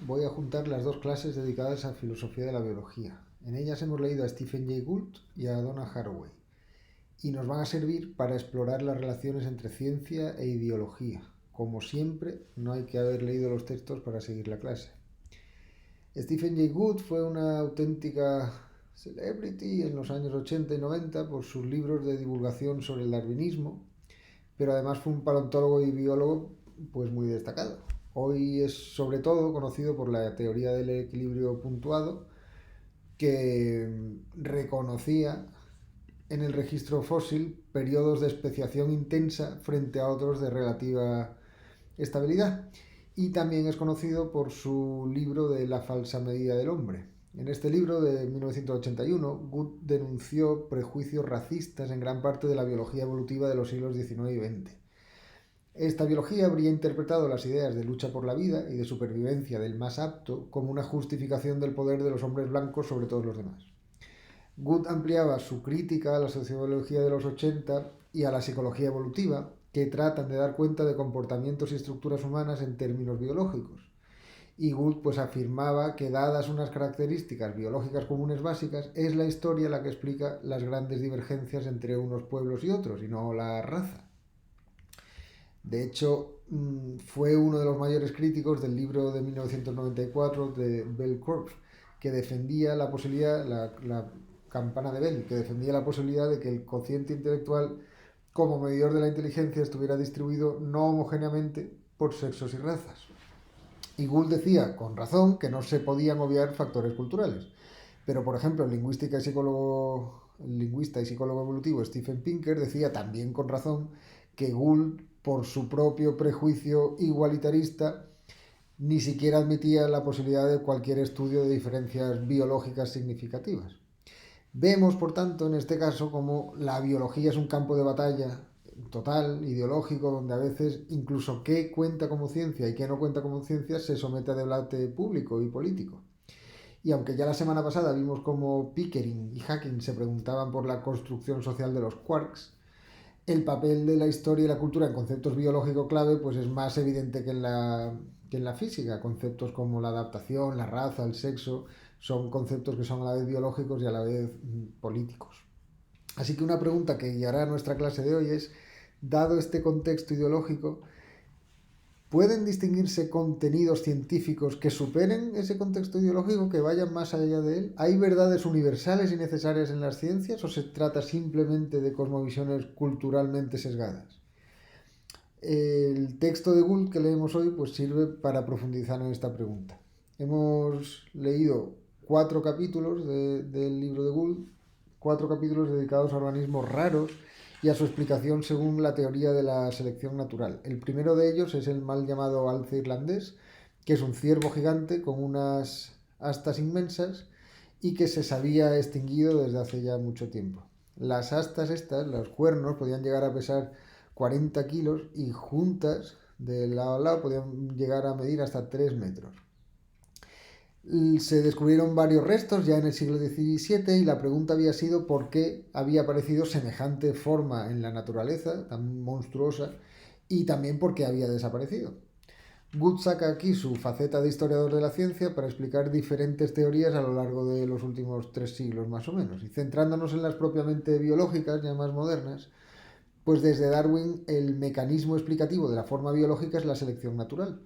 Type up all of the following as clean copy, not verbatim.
voy a juntar las dos clases dedicadas a filosofía de la biología. En ellas hemos leído a Stephen Jay Gould y a Donna Haraway y nos van a servir para explorar las relaciones entre ciencia e ideología. Como siempre, no hay que haber leído los textos para seguir la clase. Stephen Jay Gould fue una auténtica celebrity en los años 80 y 90 por sus libros de divulgación sobre el darwinismo, pero además fue un paleontólogo y biólogo pues muy destacado. Hoy es sobre todo conocido por la teoría del equilibrio puntuado, que reconocía en el registro fósil periodos de especiación intensa frente a otros de relativa estabilidad. Y también es conocido por su libro de La falsa medida del hombre. En este libro de 1981, Gould denunció prejuicios racistas en gran parte de la biología evolutiva de los siglos XIX y XX. Esta biología habría interpretado las ideas de lucha por la vida y de supervivencia del más apto como una justificación del poder de los hombres blancos sobre todos los demás. Gould ampliaba su crítica a la sociología de los 80 y a la psicología evolutiva, que tratan de dar cuenta de comportamientos y estructuras humanas en términos biológicos. Y Gould pues afirmaba que, dadas unas características biológicas comunes básicas, es la historia la que explica las grandes divergencias entre unos pueblos y otros, y no la raza. De hecho, fue uno de los mayores críticos del libro de 1994 de Bell Corps, que defendía la posibilidad, la campana de Bell, que defendía la posibilidad de que el cociente intelectual como medidor de la inteligencia estuviera distribuido no homogéneamente por sexos y razas. Y Gould decía, con razón, que no se podían obviar factores culturales. Pero, por ejemplo, el lingüista y psicólogo evolutivo Steven Pinker decía, también con razón, que Gould, por su propio prejuicio igualitarista, ni siquiera admitía la posibilidad de cualquier estudio de diferencias biológicas significativas. Vemos, por tanto, en este caso, como la biología es un campo de batalla total, ideológico, donde a veces incluso qué cuenta como ciencia y qué no cuenta como ciencia se somete a debate público y político. Y aunque ya la semana pasada vimos cómo Pickering y Hawking se preguntaban por la construcción social de los quarks, el papel de la historia y la cultura en conceptos biológicos clave pues es más evidente que en la física. Conceptos como la adaptación, la raza, el sexo, son conceptos que son a la vez biológicos y a la vez políticos. Así que una pregunta que guiará nuestra clase de hoy es, dado este contexto ideológico, ¿pueden distinguirse contenidos científicos que superen ese contexto ideológico, que vayan más allá de él? ¿Hay verdades universales y necesarias en las ciencias o se trata simplemente de cosmovisiones culturalmente sesgadas? El texto de Gould que leemos hoy pues sirve para profundizar en esta pregunta. Hemos leído 4 capítulos del libro de Gould, 4 capítulos dedicados a organismos raros y a su explicación según la teoría de la selección natural. El primero de ellos es el mal llamado alce irlandés, que es un ciervo gigante con unas astas inmensas y que se había extinguido desde hace ya mucho tiempo. Las astas estas, los cuernos, podían llegar a pesar 40 kilos y juntas de lado a lado podían llegar a medir hasta 3 metros. Se descubrieron varios restos ya en el siglo XVII y la pregunta había sido por qué había aparecido semejante forma en la naturaleza, tan monstruosa, y también por qué había desaparecido. Gould saca aquí su faceta de historiador de la ciencia para explicar diferentes teorías a lo largo de los últimos 3 siglos más o menos, y centrándonos en las propiamente biológicas, ya más modernas, pues desde Darwin el mecanismo explicativo de la forma biológica es la selección natural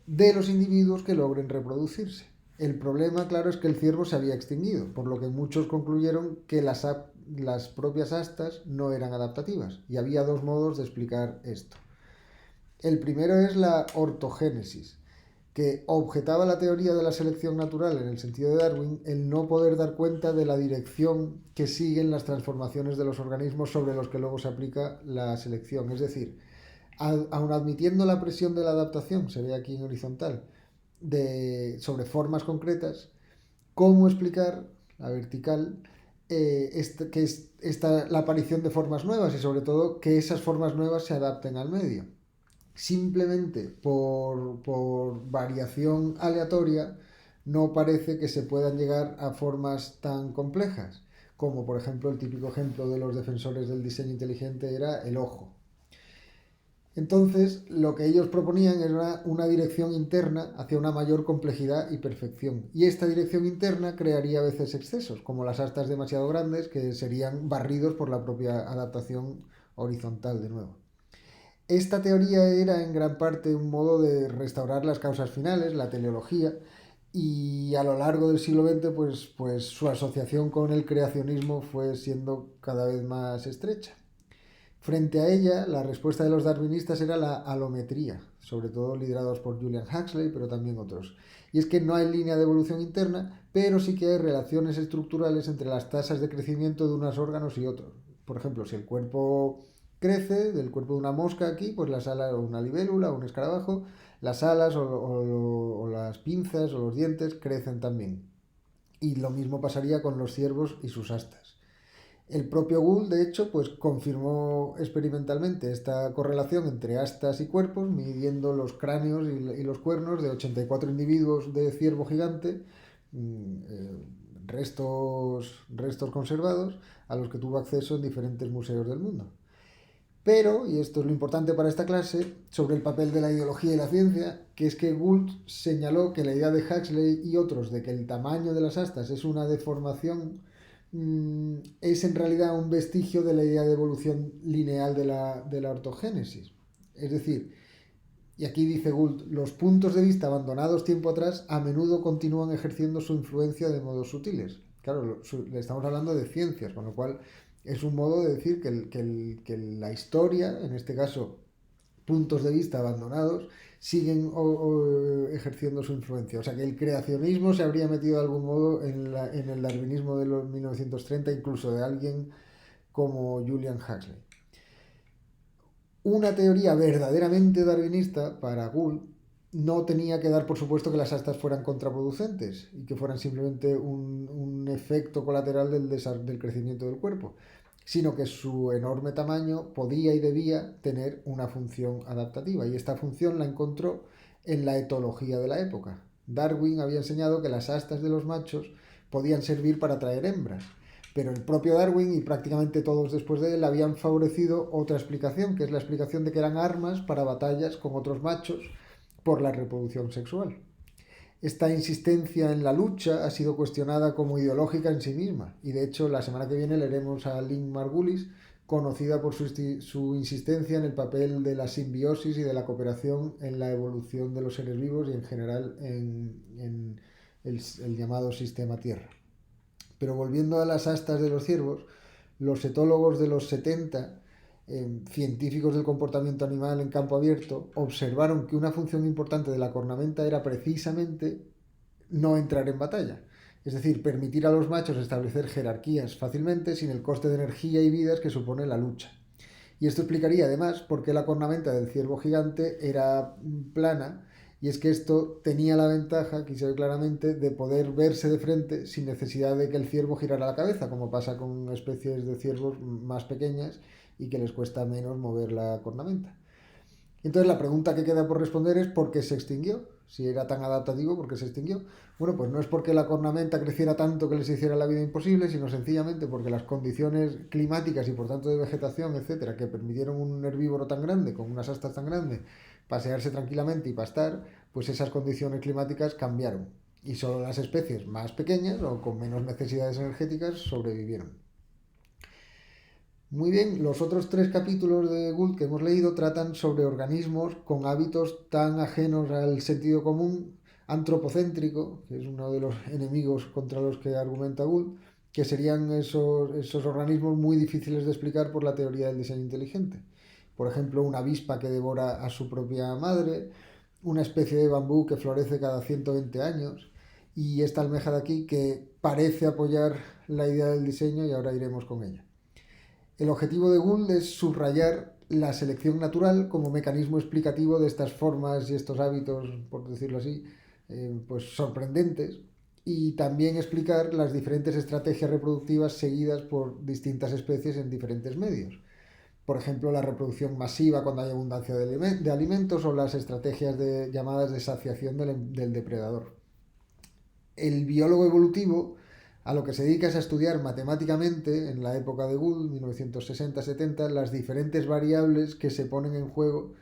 de los individuos que logren reproducirse. El problema, claro, es que el ciervo se había extinguido, por lo que muchos concluyeron que las propias astas no eran adaptativas, y había 2 modos de explicar esto. El primero es la ortogénesis, que objetaba la teoría de la selección natural en el sentido de Darwin, el no poder dar cuenta de la dirección que siguen las transformaciones de los organismos sobre los que luego se aplica la selección. Es decir, aun admitiendo la presión de la adaptación, se ve aquí en horizontal, sobre formas concretas, cómo explicar la vertical, que es la aparición de formas nuevas y sobre todo que esas formas nuevas se adapten al medio. Simplemente por variación aleatoria no parece que se puedan llegar a formas tan complejas, como por ejemplo el típico ejemplo de los defensores del diseño inteligente era el ojo. Entonces, lo que ellos proponían era una dirección interna hacia una mayor complejidad y perfección. Y esta dirección interna crearía a veces excesos, como las astas demasiado grandes que serían barridos por la propia adaptación horizontal de nuevo. Esta teoría era en gran parte un modo de restaurar las causas finales, la teleología, y a lo largo del siglo XX pues su asociación con el creacionismo fue siendo cada vez más estrecha. Frente a ella, la respuesta de los darwinistas era la alometría, sobre todo liderados por Julian Huxley, pero también otros. Y es que no hay línea de evolución interna, pero sí que hay relaciones estructurales entre las tasas de crecimiento de unos órganos y otros. Por ejemplo, si el cuerpo crece, del cuerpo de una mosca aquí, pues las alas, o una libélula, o un escarabajo, las alas o las pinzas o los dientes crecen también. Y lo mismo pasaría con los ciervos y sus astas. El propio Gould, de hecho, pues confirmó experimentalmente esta correlación entre astas y cuerpos, midiendo los cráneos y los cuernos de 84 individuos de ciervo gigante, restos conservados, a los que tuvo acceso en diferentes museos del mundo. Pero, y esto es lo importante para esta clase, sobre el papel de la ideología y la ciencia, que es que Gould señaló que la idea de Huxley y otros de que el tamaño de las astas es una deformación es en realidad un vestigio de la idea de evolución lineal de la ortogénesis. Es decir, y aquí dice Gould, los puntos de vista abandonados tiempo atrás a menudo continúan ejerciendo su influencia de modos sutiles. Claro, le estamos hablando de ciencias, con lo cual es un modo de decir que la historia, en este caso puntos de vista abandonados, siguen ejerciendo su influencia. O sea que el creacionismo se habría metido de algún modo en el darwinismo de los 1930, incluso de alguien como Julian Huxley. Una teoría verdaderamente darwinista para Gould no tenía que dar por supuesto que las astas fueran contraproducentes y que fueran simplemente un efecto colateral del crecimiento del cuerpo, sino que su enorme tamaño podía y debía tener una función adaptativa, y esta función la encontró en la etología de la época. Darwin había enseñado que las astas de los machos podían servir para atraer hembras, pero el propio Darwin y prácticamente todos después de él habían favorecido otra explicación, que es la explicación de que eran armas para batallas con otros machos por la reproducción sexual. Esta insistencia en la lucha ha sido cuestionada como ideológica en sí misma, y de hecho la semana que viene leeremos a Lynn Margulis, conocida por su insistencia en el papel de la simbiosis y de la cooperación en la evolución de los seres vivos y en general en el llamado sistema Tierra. Pero volviendo a las astas de los ciervos, los etólogos de los 70, científicos del comportamiento animal en campo abierto, observaron que una función importante de la cornamenta era precisamente no entrar en batalla. Es decir, permitir a los machos establecer jerarquías fácilmente sin el coste de energía y vidas que supone la lucha. Y esto explicaría además por qué la cornamenta del ciervo gigante era plana, y es que esto tenía la ventaja, aquí se ve claramente, de poder verse de frente sin necesidad de que el ciervo girara la cabeza, como pasa con especies de ciervos más pequeñas y que les cuesta menos mover la cornamenta. Entonces la pregunta que queda por responder es ¿por qué se extinguió? Si era tan adaptativo, ¿por qué se extinguió? Bueno, pues no es porque la cornamenta creciera tanto que les hiciera la vida imposible, sino sencillamente porque las condiciones climáticas y por tanto de vegetación, etcétera, que permitieron un herbívoro tan grande, con unas astas tan grandes, pasearse tranquilamente y pastar, pues esas condiciones climáticas cambiaron. Y solo las especies más pequeñas o con menos necesidades energéticas sobrevivieron. Muy bien, los otros 3 capítulos de Gould que hemos leído tratan sobre organismos con hábitos tan ajenos al sentido común, antropocéntrico, que es uno de los enemigos contra los que argumenta Gould, que serían esos organismos muy difíciles de explicar por la teoría del diseño inteligente. Por ejemplo, una avispa que devora a su propia madre, una especie de bambú que florece cada 120 años, y esta almeja de aquí que parece apoyar la idea del diseño, y ahora iremos con ella. El objetivo de Gould es subrayar la selección natural como mecanismo explicativo de estas formas y estos hábitos, por decirlo así, pues sorprendentes, y también explicar las diferentes estrategias reproductivas seguidas por distintas especies en diferentes medios. Por ejemplo, la reproducción masiva cuando hay abundancia de alimentos o las estrategias llamadas de saciación del depredador. El biólogo evolutivo a lo que se dedica es a estudiar matemáticamente, en la época de Gould, 1960-70, las diferentes variables que se ponen en juego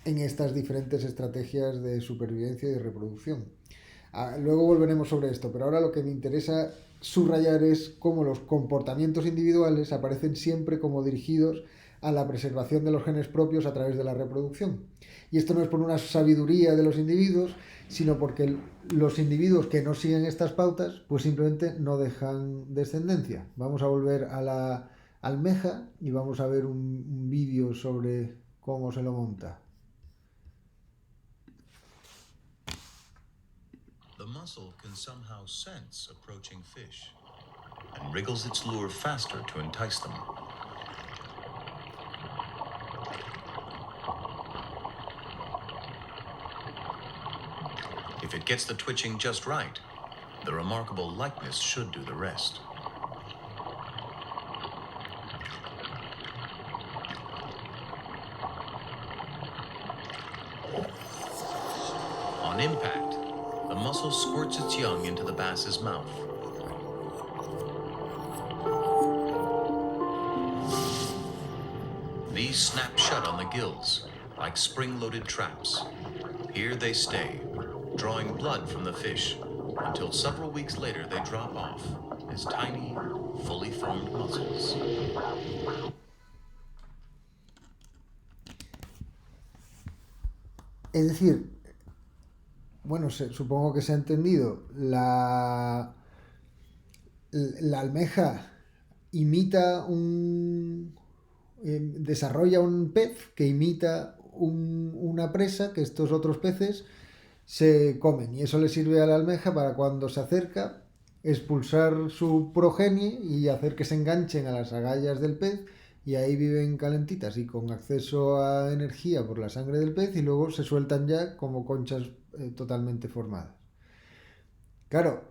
en estas diferentes estrategias de supervivencia y de reproducción. Luego volveremos sobre esto, pero ahora lo que me interesa subrayar es cómo los comportamientos individuales aparecen siempre como dirigidos a la preservación de los genes propios a través de la reproducción. Y esto no es por una sabiduría de los individuos, sino porque los individuos que no siguen estas pautas, pues simplemente no dejan descendencia. Vamos a volver a la almeja y vamos a ver un vídeo sobre cómo se lo monta. The mussel can somehow sense approaching fish and wriggles its lure faster to entice them. If it gets the twitching just right, the remarkable likeness should do the rest. On impact, the mussel squirts its young into the bass's mouth. These snap shut on the gills, like spring-loaded traps. Here they stay, drawing blood from the fish, until several weeks later they drop off as tiny, fully formed mussels. Es decir, bueno, supongo que se ha entendido, la almeja imita desarrolla un pez que imita una presa que estos otros peces se comen, y eso le sirve a la almeja para cuando se acerca expulsar su progenie y hacer que se enganchen a las agallas del pez, y ahí viven calentitas y con acceso a energía por la sangre del pez, y luego se sueltan ya como conchas totalmente formadas. Claro,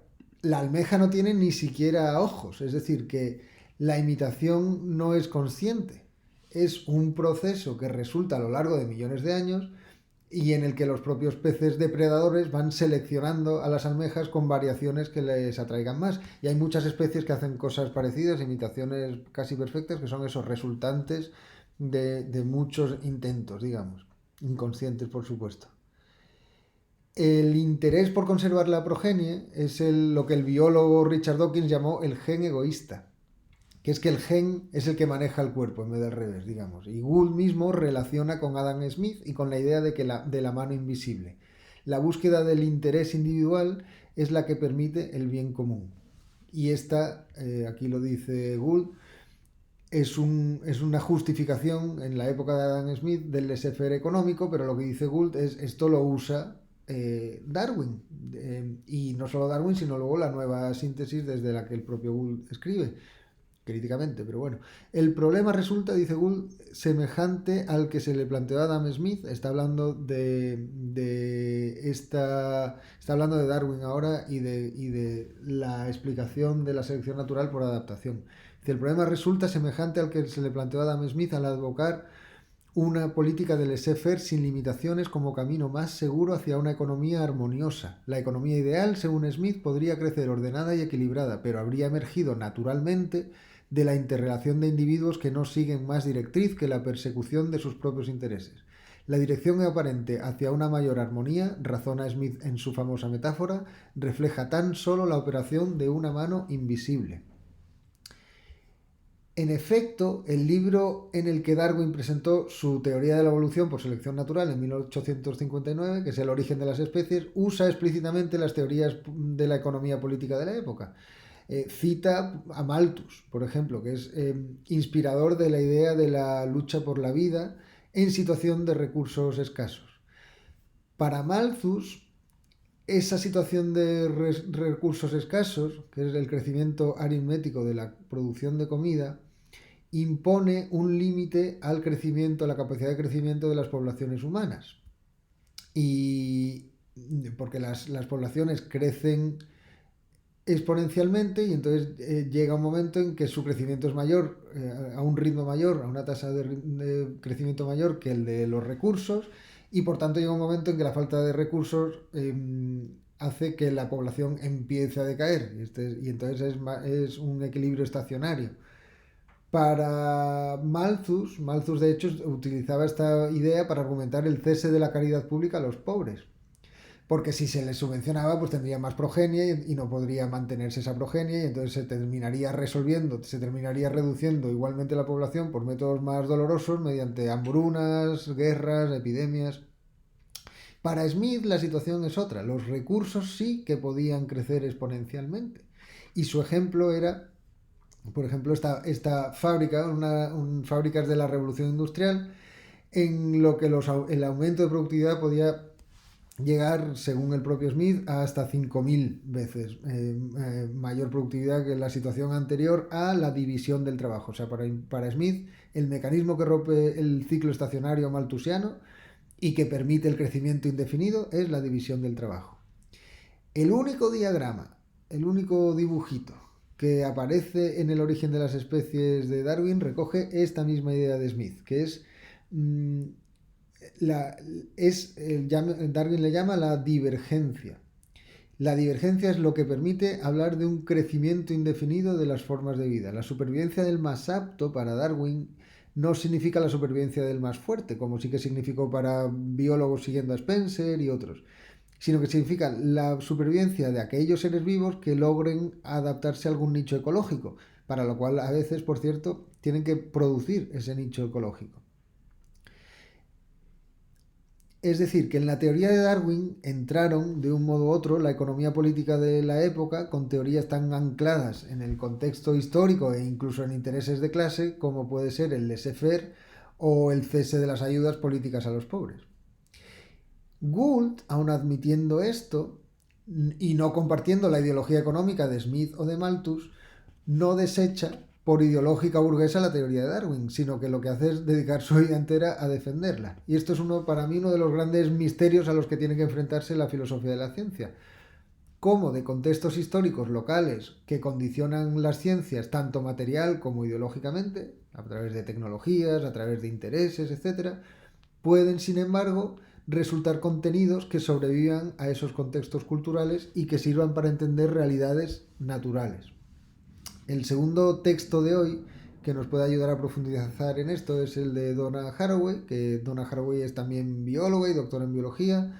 la almeja no tiene ni siquiera ojos, es decir, que la imitación no es consciente. Es un proceso que resulta a lo largo de millones de años y en el que los propios peces depredadores van seleccionando a las almejas con variaciones que les atraigan más. Y hay muchas especies que hacen cosas parecidas, imitaciones casi perfectas, que son esos resultantes de muchos intentos, digamos, inconscientes por supuesto. El interés por conservar la progenie es lo que el biólogo Richard Dawkins llamó el gen egoísta, que es que el gen es el que maneja el cuerpo en vez del revés, digamos. Y Gould mismo relaciona con Adam Smith y con la idea de la mano invisible. La búsqueda del interés individual es la que permite el bien común. Y esta, aquí lo dice Gould, es una justificación en la época de Adam Smith del laissez-faire económico, pero lo que dice Gould es esto lo usa Darwin, y no solo Darwin, sino luego la nueva síntesis desde la que el propio Gould escribe críticamente, pero bueno. El problema resulta, dice Gould, semejante al que se le planteó a Adam Smith. Está hablando está hablando de Darwin ahora y de la explicación de la selección natural por adaptación. Dice, el problema resulta semejante al que se le planteó a Adam Smith al advocar una política de laissez-faire sin limitaciones como camino más seguro hacia una economía armoniosa. La economía ideal, según Smith, podría crecer ordenada y equilibrada, pero habría emergido naturalmente de la interrelación de individuos que no siguen más directriz que la persecución de sus propios intereses. La dirección aparente hacia una mayor armonía, razona Smith en su famosa metáfora, refleja tan solo la operación de una mano invisible. En efecto, el libro en el que Darwin presentó su teoría de la evolución por selección natural en 1859, que es El origen de las especies, usa explícitamente las teorías de la economía política de la época. Cita a Malthus, por ejemplo, que es inspirador de la idea de la lucha por la vida en situación de recursos escasos. Para Malthus, esa situación de recursos escasos, que es el crecimiento aritmético de la producción de comida, impone un límite al crecimiento, a la capacidad de crecimiento de las poblaciones humanas. Y porque las poblaciones crecen exponencialmente y entonces llega un momento en que su crecimiento es mayor, a un ritmo mayor, a una tasa de crecimiento mayor que el de los recursos, y por tanto llega un momento en que la falta de recursos hace que la población empiece a decaer, y entonces es un equilibrio estacionario. Para Malthus de hecho utilizaba esta idea para argumentar el cese de la caridad pública a los pobres, porque si se les subvencionaba pues tendría más progenie y no podría mantenerse esa progenie y entonces se terminaría reduciendo igualmente la población por métodos más dolorosos mediante hambrunas, guerras, epidemias. Para Smith la situación es otra, los recursos sí que podían crecer exponencialmente y su ejemplo era, por ejemplo, esta fábrica, fábricas de la revolución industrial, en lo que el aumento de productividad podía llegar, según el propio Smith, a hasta 5.000 veces mayor productividad que la situación anterior a la división del trabajo. O sea, para Smith, el mecanismo que rompe el ciclo estacionario malthusiano y que permite el crecimiento indefinido es la división del trabajo. El único diagrama, el único dibujito que aparece en El origen de las especies de Darwin recoge esta misma idea de Smith, que es Darwin le llama la divergencia. La divergencia es lo que permite hablar de un crecimiento indefinido de las formas de vida. La supervivencia del más apto para Darwin no significa la supervivencia del más fuerte, como sí que significó para biólogos siguiendo a Spencer y otros, sino que significa la supervivencia de aquellos seres vivos que logren adaptarse a algún nicho ecológico, para lo cual a veces, por cierto, tienen que producir ese nicho ecológico. Es decir, que en la teoría de Darwin entraron de un modo u otro la economía política de la época con teorías tan ancladas en el contexto histórico e incluso en intereses de clase como puede ser el laissez-faire o el cese de las ayudas políticas a los pobres. Gould, aun admitiendo esto y no compartiendo la ideología económica de Smith o de Malthus, no desecha por ideológica burguesa la teoría de Darwin, sino que lo que hace es dedicar su vida entera a defenderla. Y esto es para mí uno de los grandes misterios a los que tiene que enfrentarse la filosofía de la ciencia. Cómo de contextos históricos locales que condicionan las ciencias tanto material como ideológicamente, a través de tecnologías, a través de intereses, etc., pueden, sin embargo, resultar contenidos que sobrevivan a esos contextos culturales y que sirvan para entender realidades naturales. El segundo texto de hoy que nos puede ayudar a profundizar en esto es el de Donna Haraway, que Donna Haraway es también bióloga y doctora en biología,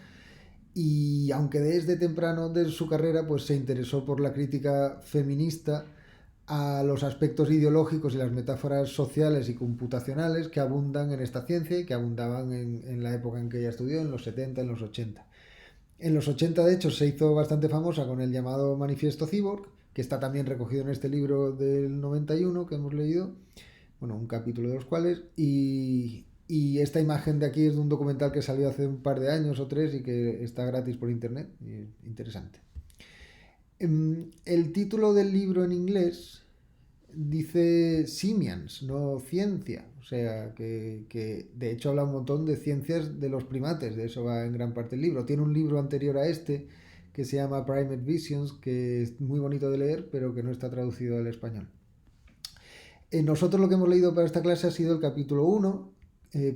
y aunque desde temprano de su carrera pues se interesó por la crítica feminista a los aspectos ideológicos y las metáforas sociales y computacionales que abundan en esta ciencia y que abundaban en la época en que ella estudió, en los 70, en los 80. En los 80, de hecho, se hizo bastante famosa con el llamado Manifiesto Cyborg, que está también recogido en este libro del 91 que hemos leído, bueno, un capítulo de los cuales, y esta imagen de aquí es de un documental que salió hace un par de años o 3 y que está gratis por internet, interesante. El título del libro en inglés dice Simians, no ciencia, o sea que de hecho habla un montón de ciencias de los primates, de eso va en gran parte el libro. Tiene un libro anterior a este que se llama Primate Visions, que es muy bonito de leer, pero que no está traducido al español. Nosotros lo que hemos leído para esta clase ha sido el capítulo 1,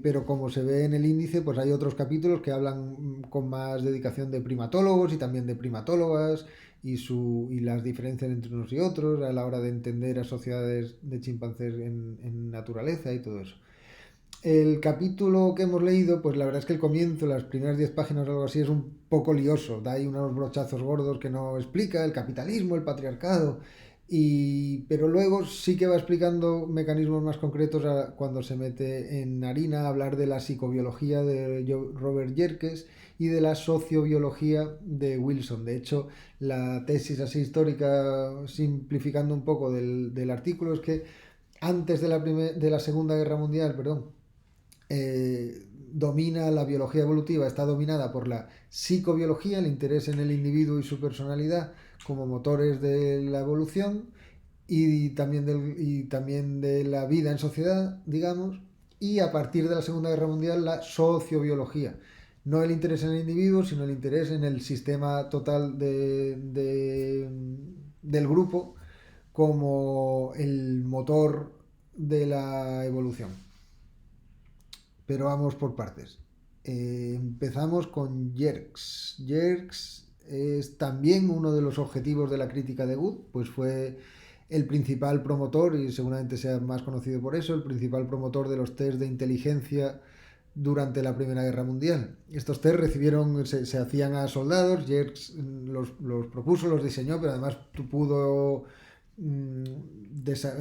pero como se ve en el índice, pues hay otros capítulos que hablan con más dedicación de primatólogos y también de primatólogas y las diferencias entre unos y otros a la hora de entender a sociedades de chimpancés en naturaleza y todo eso. El capítulo que hemos leído, pues la verdad es que el comienzo, las primeras 10 páginas o algo así, es un poco lioso. Da ahí unos brochazos gordos que no explica el capitalismo, el patriarcado. Pero luego sí que va explicando mecanismos más concretos cuando se mete en harina a hablar de la psicobiología de Robert Yerkes y de la sociobiología de Wilson. De hecho, la tesis así histórica, simplificando un poco del artículo, es que antes de la Segunda Guerra Mundial, domina la biología evolutiva, está dominada por la psicobiología, el interés en el individuo y su personalidad como motores de la evolución y también de la vida en sociedad, digamos, y a partir de la Segunda Guerra Mundial la sociobiología. No el interés en el individuo, sino el interés en el sistema total del grupo como el motor de la evolución. Pero vamos por partes. Empezamos con Yerkes. Yerkes es también uno de los objetivos de la crítica de Gould, pues fue el principal promotor, y seguramente sea más conocido por eso, el principal promotor de los test de inteligencia durante la Primera Guerra Mundial. Estos test se hacían a soldados, Yerkes los propuso, los diseñó, pero además pudo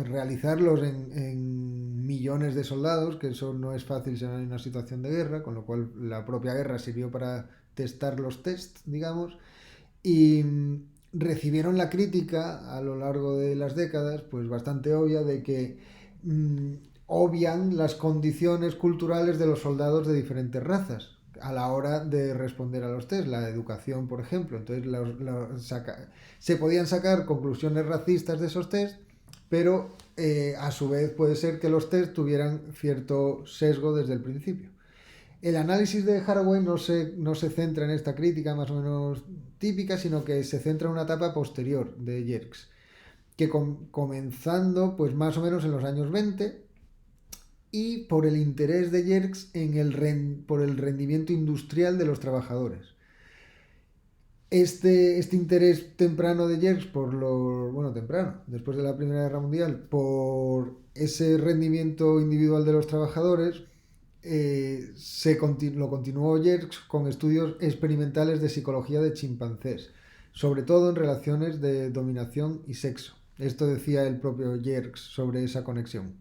realizarlos en millones de soldados, que eso no es fácil si no hay una situación de guerra, con lo cual la propia guerra sirvió para testar los tests, digamos, y recibieron la crítica a lo largo de las décadas, pues bastante obvia, de que obvian las condiciones culturales de los soldados de diferentes razas a la hora de responder a los test, la educación, por ejemplo. Entonces se podían sacar conclusiones racistas de esos test, pero a su vez puede ser que los test tuvieran cierto sesgo desde el principio. El análisis de Haraway no se centra en esta crítica más o menos típica, sino que se centra en una etapa posterior de Yerkes, que comenzando pues más o menos en los años 20, y por el interés de Yerkes por el rendimiento industrial de los trabajadores. Este interés temprano de Yerkes temprano, después de la Primera Guerra Mundial, por ese rendimiento individual de los trabajadores, lo continuó Yerkes con estudios experimentales de psicología de chimpancés, sobre todo en relaciones de dominación y sexo. Esto decía el propio Yerkes sobre esa conexión.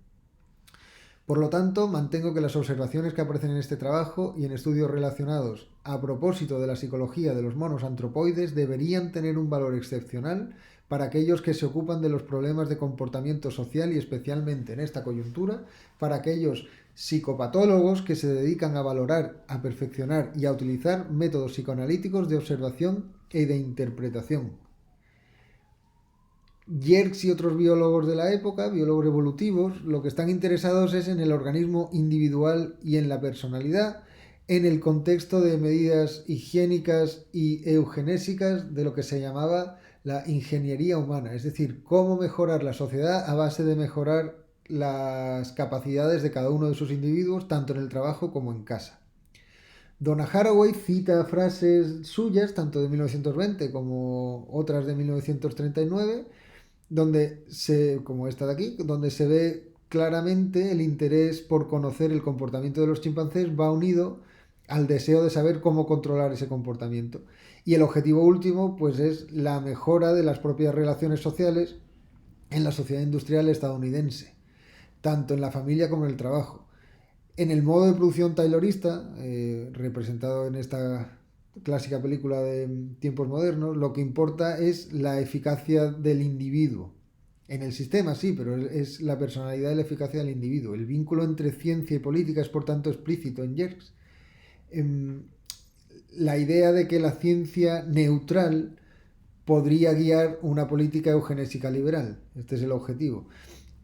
Por lo tanto, mantengo que las observaciones que aparecen en este trabajo y en estudios relacionados a propósito de la psicología de los monos antropoides deberían tener un valor excepcional para aquellos que se ocupan de los problemas de comportamiento social y especialmente en esta coyuntura para aquellos psicopatólogos que se dedican a valorar, a perfeccionar y a utilizar métodos psicoanalíticos de observación y de interpretación. Yerkes y otros biólogos de la época, biólogos evolutivos, lo que están interesados es en el organismo individual y en la personalidad, en el contexto de medidas higiénicas y eugenésicas de lo que se llamaba la ingeniería humana, es decir, cómo mejorar la sociedad a base de mejorar las capacidades de cada uno de sus individuos, tanto en el trabajo como en casa. Donna Haraway cita frases suyas, tanto de 1920 como otras de 1939, como esta de aquí, donde se ve claramente el interés por conocer el comportamiento de los chimpancés va unido al deseo de saber cómo controlar ese comportamiento. Y el objetivo último, pues, es la mejora de las propias relaciones sociales en la sociedad industrial estadounidense, tanto en la familia como en el trabajo. En el modo de producción taylorista, representado en esta clásica película de tiempos modernos, lo que importa es la eficacia del individuo. En el sistema sí, pero es la personalidad y la eficacia del individuo. El vínculo entre ciencia y política es por tanto explícito en Yerkes. La idea de que la ciencia neutral podría guiar una política eugenésica liberal. Este es el objetivo.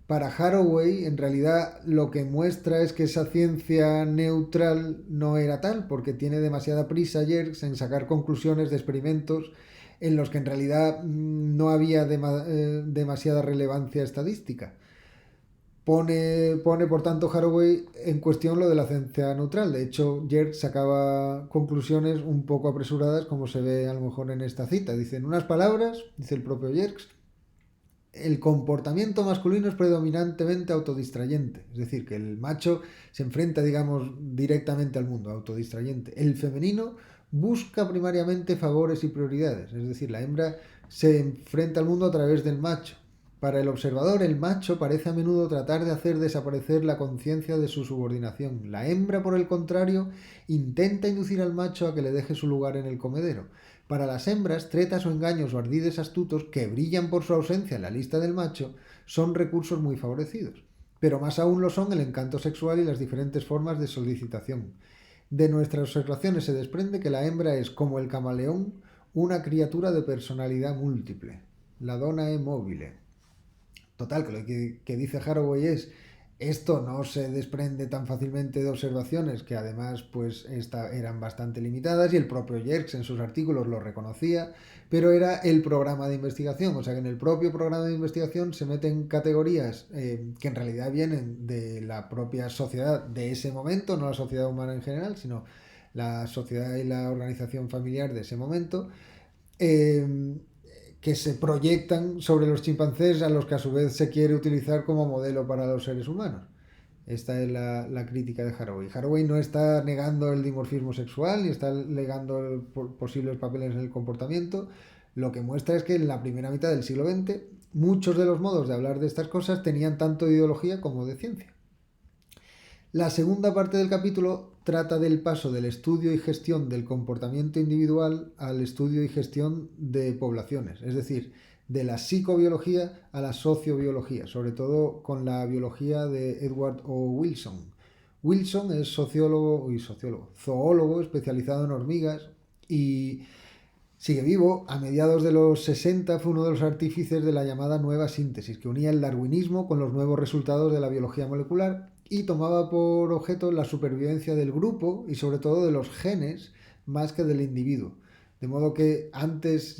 Para Haraway, en realidad, lo que muestra es que esa ciencia neutral no era tal, porque tiene demasiada prisa Yerkes en sacar conclusiones de experimentos en los que en realidad no había demasiada relevancia estadística. Pone por tanto Haraway en cuestión lo de la ciencia neutral. De hecho, Yerkes sacaba conclusiones un poco apresuradas, como se ve a lo mejor en esta cita. Dice, en unas palabras, dice el propio Yerkes, el comportamiento masculino es predominantemente autodistrayente, es decir, que el macho se enfrenta, digamos, directamente al mundo, autodistrayente. El femenino busca primariamente favores y prioridades, es decir, la hembra se enfrenta al mundo a través del macho. Para el observador, el macho parece a menudo tratar de hacer desaparecer la conciencia de su subordinación. La hembra, por el contrario, intenta inducir al macho a que le deje su lugar en el comedero. Para las hembras, tretas o engaños o ardides astutos, que brillan por su ausencia en la lista del macho, son recursos muy favorecidos. Pero más aún lo son el encanto sexual y las diferentes formas de solicitación. De nuestras observaciones se desprende que la hembra es, como el camaleón, una criatura de personalidad múltiple. La donna è mobile. Total, que lo que dice Haraway es, esto no se desprende tan fácilmente de observaciones que además pues eran bastante limitadas, y el propio Yerkes en sus artículos lo reconocía, pero era el programa de investigación, o sea que en el propio programa de investigación se meten categorías que en realidad vienen de la propia sociedad de ese momento, no la sociedad humana en general, sino la sociedad y la organización familiar de ese momento, que que se proyectan sobre los chimpancés, a los que a su vez se quiere utilizar como modelo para los seres humanos. Esta es la crítica de Haraway. Haraway no está negando el dimorfismo sexual ni está negando posibles papeles en el comportamiento. Lo que muestra es que en la primera mitad del siglo XX muchos de los modos de hablar de estas cosas tenían tanto de ideología como de ciencia. La segunda parte del capítulo trata del paso del estudio y gestión del comportamiento individual al estudio y gestión de poblaciones, es decir, de la psicobiología a la sociobiología, sobre todo con la biología de Edward O. Wilson. Wilson es zoólogo especializado en hormigas y sigue vivo. A mediados de los 60 fue uno de los artífices de la llamada nueva síntesis, que unía el darwinismo con los nuevos resultados de la biología molecular y tomaba por objeto la supervivencia del grupo y sobre todo de los genes más que del individuo. De modo que antes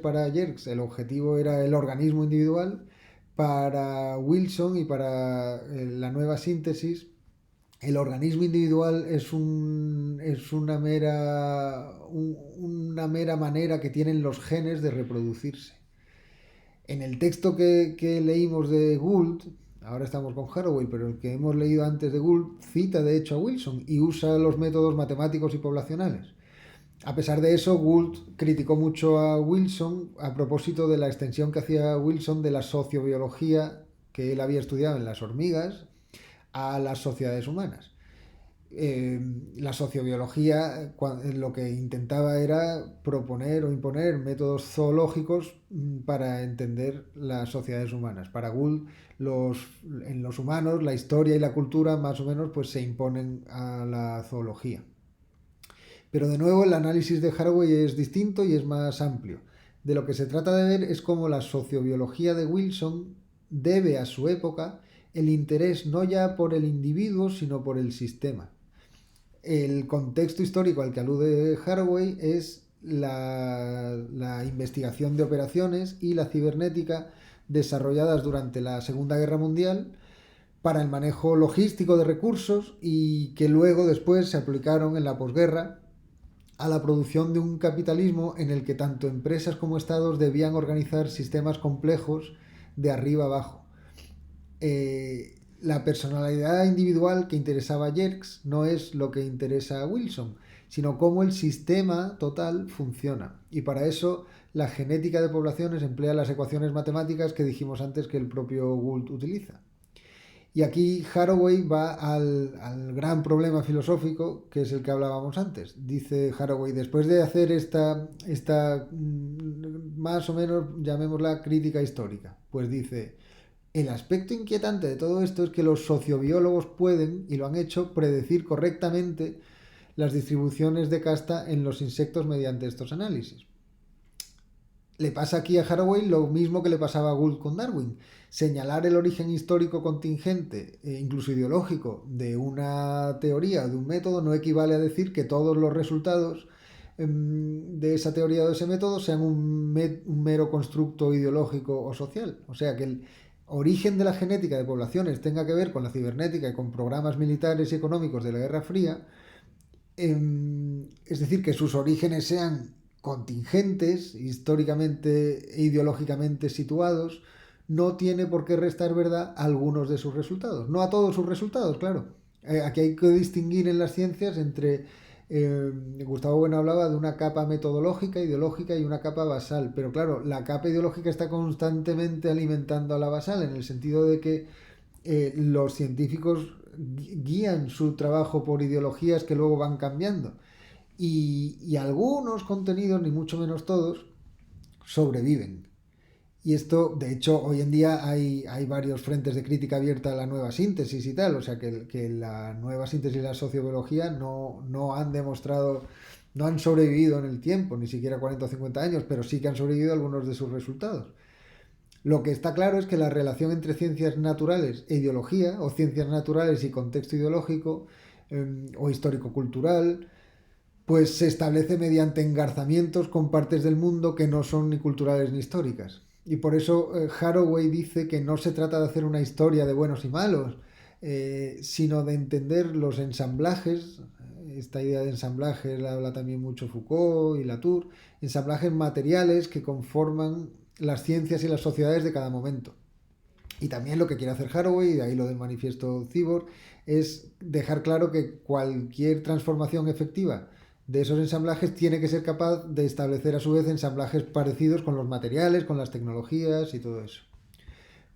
para Yerkes el objetivo era el organismo individual, para Wilson y para la nueva síntesis el organismo individual es una mera manera que tienen los genes de reproducirse. En el texto que leímos de Gould, ahora estamos con Haraway, pero el que hemos leído antes de Gould cita de hecho a Wilson y usa los métodos matemáticos y poblacionales. A pesar de eso, Gould criticó mucho a Wilson a propósito de la extensión que hacía Wilson de la sociobiología que él había estudiado en las hormigas a las sociedades humanas. La sociobiología lo que intentaba era proponer o imponer métodos zoológicos para entender las sociedades humanas. Para Gould, en los humanos, la historia y la cultura más o menos pues, se imponen a la zoología. Pero de nuevo el análisis de Haraway es distinto y es más amplio. De lo que se trata de ver es cómo la sociobiología de Wilson debe a su época el interés no ya por el individuo sino por el sistema. El contexto histórico al que alude Haraway es la investigación de operaciones y la cibernética desarrolladas durante la Segunda Guerra Mundial para el manejo logístico de recursos y que luego después se aplicaron en la posguerra a la producción de un capitalismo en el que tanto empresas como estados debían organizar sistemas complejos de arriba abajo. La personalidad individual que interesaba a Yerkes no es lo que interesa a Wilson, sino cómo el sistema total funciona. Y para eso la genética de poblaciones emplea las ecuaciones matemáticas que dijimos antes que el propio Gould utiliza. Y aquí Haraway va al gran problema filosófico, que es el que hablábamos antes. Dice Haraway, después de hacer esta más o menos, llamémosla crítica histórica, pues dice, el aspecto inquietante de todo esto es que los sociobiólogos pueden, y lo han hecho, predecir correctamente las distribuciones de casta en los insectos mediante estos análisis. Le pasa aquí a Haraway lo mismo que le pasaba a Gould con Darwin. Señalar el origen histórico contingente e incluso ideológico de una teoría o de un método no equivale a decir que todos los resultados de esa teoría o de ese método sean un mero constructo ideológico o social. O sea, que el origen de la genética de poblaciones tenga que ver con la cibernética y con programas militares y económicos de la Guerra Fría, es decir, que sus orígenes sean contingentes, históricamente e ideológicamente situados, no tiene por qué restar verdad a algunos de sus resultados. No a todos sus resultados, claro. Aquí hay que distinguir en las ciencias entre... Gustavo Bueno hablaba de una capa metodológica, ideológica y una capa basal. Pero claro, la capa ideológica está constantemente alimentando a la basal, en el sentido de que los científicos guían su trabajo por ideologías que luego van cambiando. Y algunos contenidos, ni mucho menos todos, sobreviven. Y esto, de hecho, hoy en día hay varios frentes de crítica abierta a la nueva síntesis y tal. O sea, que la nueva síntesis y la sociobiología no han demostrado, no han sobrevivido en el tiempo, ni siquiera 40 o 50 años, pero sí que han sobrevivido algunos de sus resultados. Lo que está claro es que la relación entre ciencias naturales e ideología, o ciencias naturales y contexto ideológico, o histórico-cultural, pues se establece mediante engarzamientos con partes del mundo que no son ni culturales ni históricas. Y por eso Haraway dice que no se trata de hacer una historia de buenos y malos, sino de entender los ensamblajes. Esta idea de ensamblaje la habla también mucho Foucault y Latour, ensamblajes materiales que conforman las ciencias y las sociedades de cada momento. Y también lo que quiere hacer Haraway, y de ahí lo del manifiesto Cyborg, es dejar claro que cualquier transformación efectiva de esos ensamblajes tiene que ser capaz de establecer a su vez ensamblajes parecidos con los materiales, con las tecnologías y todo eso.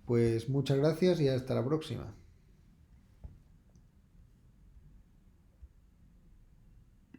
Pues muchas gracias y hasta la próxima.